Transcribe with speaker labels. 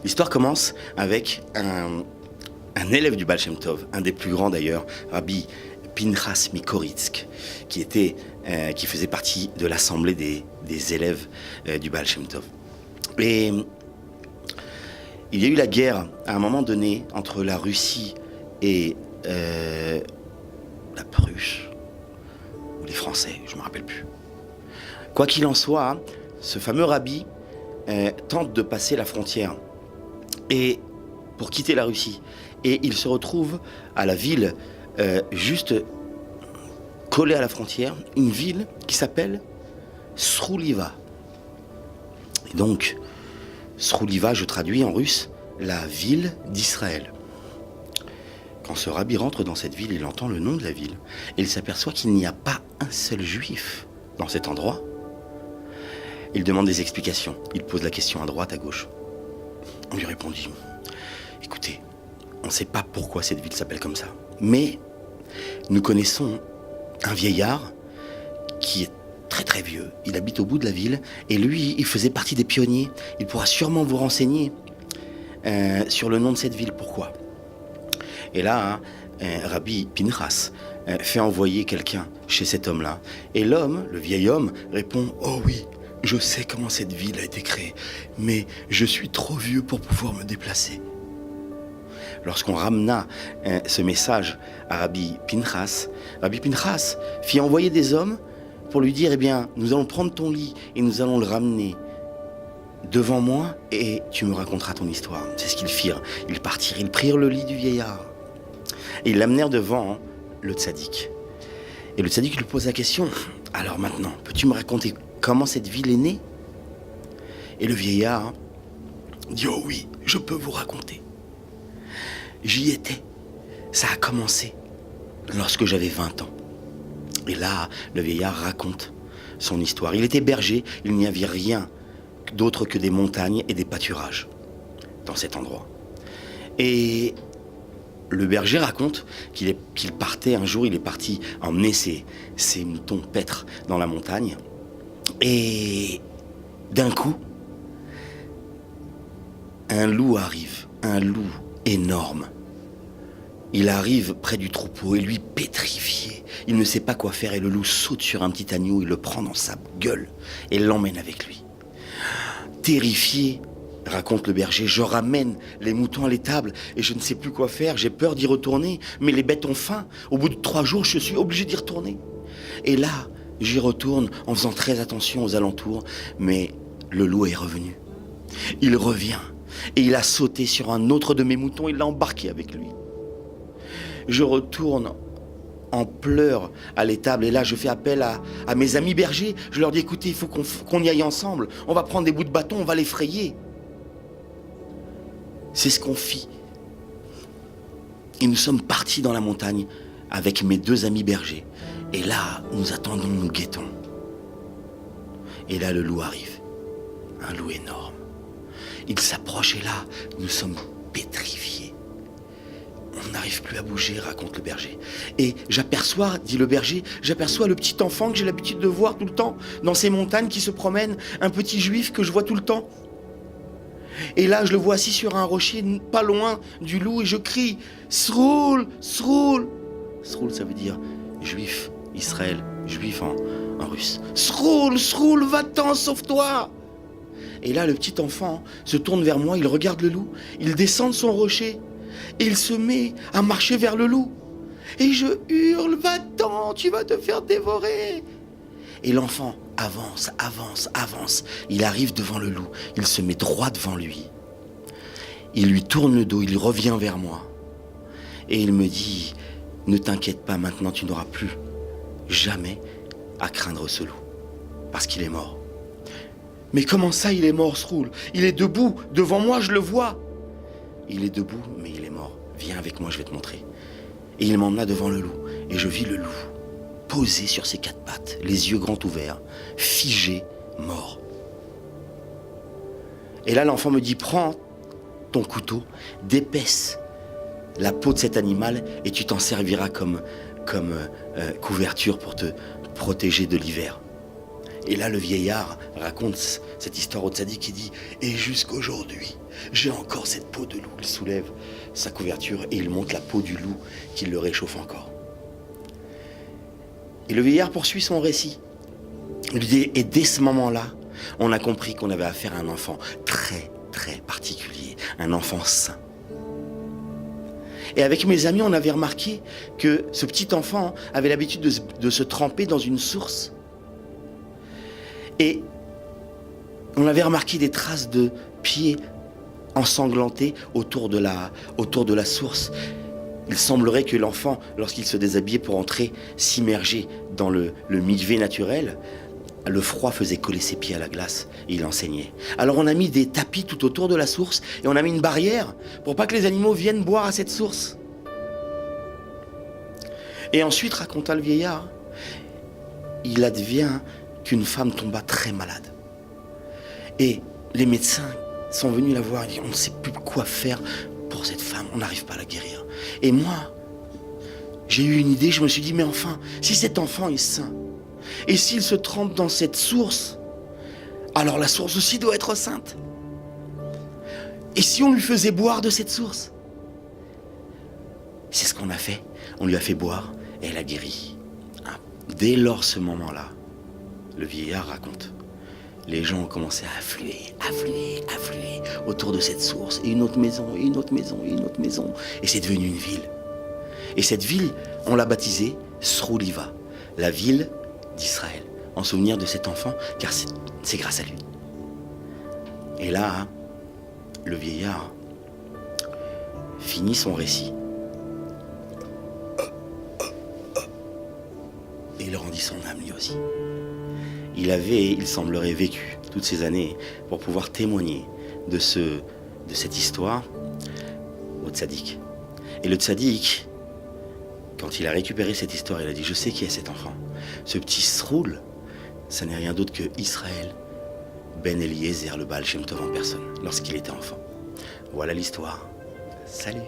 Speaker 1: L'histoire commence avec un élève du Baal Shem Tov, un des plus grands d'ailleurs, Rabbi Pinchas Mikoritsk, qui faisait partie de l'assemblée des élèves du Baal Shem Tov. Et il y a eu la guerre, à un moment donné, entre la Russie et la Prusse, ou les Français, je ne me rappelle plus. Quoi qu'il en soit, ce fameux rabbi tente de passer la frontière et pour quitter la Russie. Et il se retrouve à la ville juste collée à la frontière, une ville qui s'appelle Srouliva. Et donc, Srouliva, je traduis en russe, la ville d'Israël. Quand ce rabbi rentre dans cette ville, il entend le nom de la ville et il s'aperçoit qu'il n'y a pas un seul juif dans cet endroit. Il demande des explications, il pose la question à droite, à gauche. On lui répondit, écoutez, on ne sait pas pourquoi cette ville s'appelle comme ça, mais nous connaissons un vieillard qui est très très vieux. Il habite au bout de la ville et lui, il faisait partie des pionniers. Il pourra sûrement vous renseigner sur le nom de cette ville. Pourquoi ? Et là, Rabbi Pinchas fait envoyer quelqu'un chez cet homme-là. Et l'homme, le vieil homme, répond « Oh oui, je sais comment cette ville a été créée, mais je suis trop vieux pour pouvoir me déplacer. » Lorsqu'on ramena ce message à Rabbi Pinchas fit envoyer des hommes pour lui dire « Eh bien, nous allons prendre ton lit et nous allons le ramener devant moi et tu me raconteras ton histoire. » C'est ce qu'ils firent. Ils partirent, ils prirent le lit du vieillard et ils l'amenèrent devant le tzaddik. Et le tzaddik lui pose la question « Alors maintenant, peux-tu me raconter comment cette ville est née ?» Et le vieillard dit « Oh oui, je peux vous raconter. J'y étais. Ça a commencé lorsque j'avais 20 ans. » Et là, le vieillard raconte son histoire. Il était berger, il n'y avait rien d'autre que des montagnes et des pâturages dans cet endroit. Et le berger raconte qu'il partait un jour, il est parti emmener ses moutons paître dans la montagne. Et d'un coup, un loup arrive, un loup énorme. Il arrive près du troupeau et lui pétrifié. Il ne sait pas quoi faire et le loup saute sur un petit agneau, il le prend dans sa gueule et l'emmène avec lui. Terrifié, raconte le berger, je ramène les moutons à l'étable et je ne sais plus quoi faire, j'ai peur d'y retourner, mais les bêtes ont faim. Au bout de 3 jours, je suis obligé d'y retourner. Et là, j'y retourne en faisant très attention aux alentours, mais le loup est revenu. Il revient et il a sauté sur un autre de mes moutons, il l'a embarqué avec lui. Je retourne en pleurs à l'étable et là je fais appel à mes amis bergers. Je leur dis écoutez, il faut qu'on y aille ensemble. On va prendre des bouts de bâton, on va les frayer. C'est ce qu'on fit. Et nous sommes partis dans la montagne avec mes 2 amis bergers. Et là, nous attendons, nous guettons. Et là, le loup arrive. Un loup énorme. Il s'approche et là, nous sommes pétrifiés. On n'arrive plus à bouger, raconte le berger. Et j'aperçois, dit le berger, j'aperçois le petit enfant que j'ai l'habitude de voir tout le temps dans ces montagnes qui se promènent, un petit juif que je vois tout le temps. Et là, je le vois assis sur un rocher, pas loin du loup, et je crie « Sroul, Sroul !» Sroul, ça veut dire juif, Israël, juif en russe. « Sroul, Sroul, va-t'en, sauve-toi !» Et là, le petit enfant se tourne vers moi, il regarde le loup, il descend de son rocher, et il se met à marcher vers le loup. Et je hurle, va-t'en, tu vas te faire dévorer. Et l'enfant avance, avance, avance. Il arrive devant le loup, il se met droit devant lui. Il lui tourne le dos, il revient vers moi. Et il me dit, ne t'inquiète pas, maintenant tu n'auras plus jamais à craindre ce loup. Parce qu'il est mort. Mais comment ça il est mort, Sroul? Il est debout, devant moi, je le vois. Il est debout, mais il est mort. Viens avec moi, je vais te montrer. Et il m'emmena devant le loup. Et je vis le loup, posé sur ses 4 pattes, les yeux grands ouverts, figé, mort. Et là, l'enfant me dit, prends ton couteau, d'épaisse la peau de cet animal et tu t'en serviras comme couverture pour te protéger de l'hiver. Et là, le vieillard raconte cette histoire au tzaddik qui dit « Et jusqu'aujourd'hui, j'ai encore cette peau de loup. » Il soulève sa couverture et il montre la peau du loup qui le réchauffe encore. Et le vieillard poursuit son récit. Il dit « Et dès ce moment-là, on a compris qu'on avait affaire à un enfant très, très particulier, un enfant saint. » Et avec mes amis, on avait remarqué que ce petit enfant avait l'habitude de se tremper dans une source. Et on avait remarqué des traces de pieds ensanglantés autour de la source. Il semblerait que l'enfant, lorsqu'il se déshabillait pour entrer, s'immergeait dans le mikvé naturel. Le froid faisait coller ses pieds à la glace et il enseignait. Alors on a mis des tapis tout autour de la source et on a mis une barrière pour pas que les animaux viennent boire à cette source. Et ensuite, raconta le vieillard, il advient qu'une femme tomba très malade. Et les médecins sont venus la voir et disent, on ne sait plus quoi faire pour cette femme, on n'arrive pas à la guérir. Et moi, j'ai eu une idée, je me suis dit, mais enfin, si cet enfant est saint, et s'il se trempe dans cette source, alors la source aussi doit être sainte. Et si on lui faisait boire de cette source? C'est ce qu'on a fait, on lui a fait boire et elle a guéri. Dès lors, ce moment-là, le vieillard raconte, les gens ont commencé à affluer autour de cette source, et une autre maison, et une autre maison, et une autre maison, et c'est devenu une ville. Et cette ville, on l'a baptisée Srouliva, la ville d'Israël, en souvenir de cet enfant, car c'est grâce à lui. Et là, le vieillard finit son récit, et il rendit son âme lui aussi. Il semblerait, vécu toutes ces années pour pouvoir témoigner de cette histoire au tzaddik. Et le tzaddik, quand il a récupéré cette histoire, il a dit, je sais qui est cet enfant. Ce petit Sroul, ça n'est rien d'autre que Israël Ben Eliezer, le Baal Shem Tov en personne, lorsqu'il était enfant. Voilà l'histoire. Salut.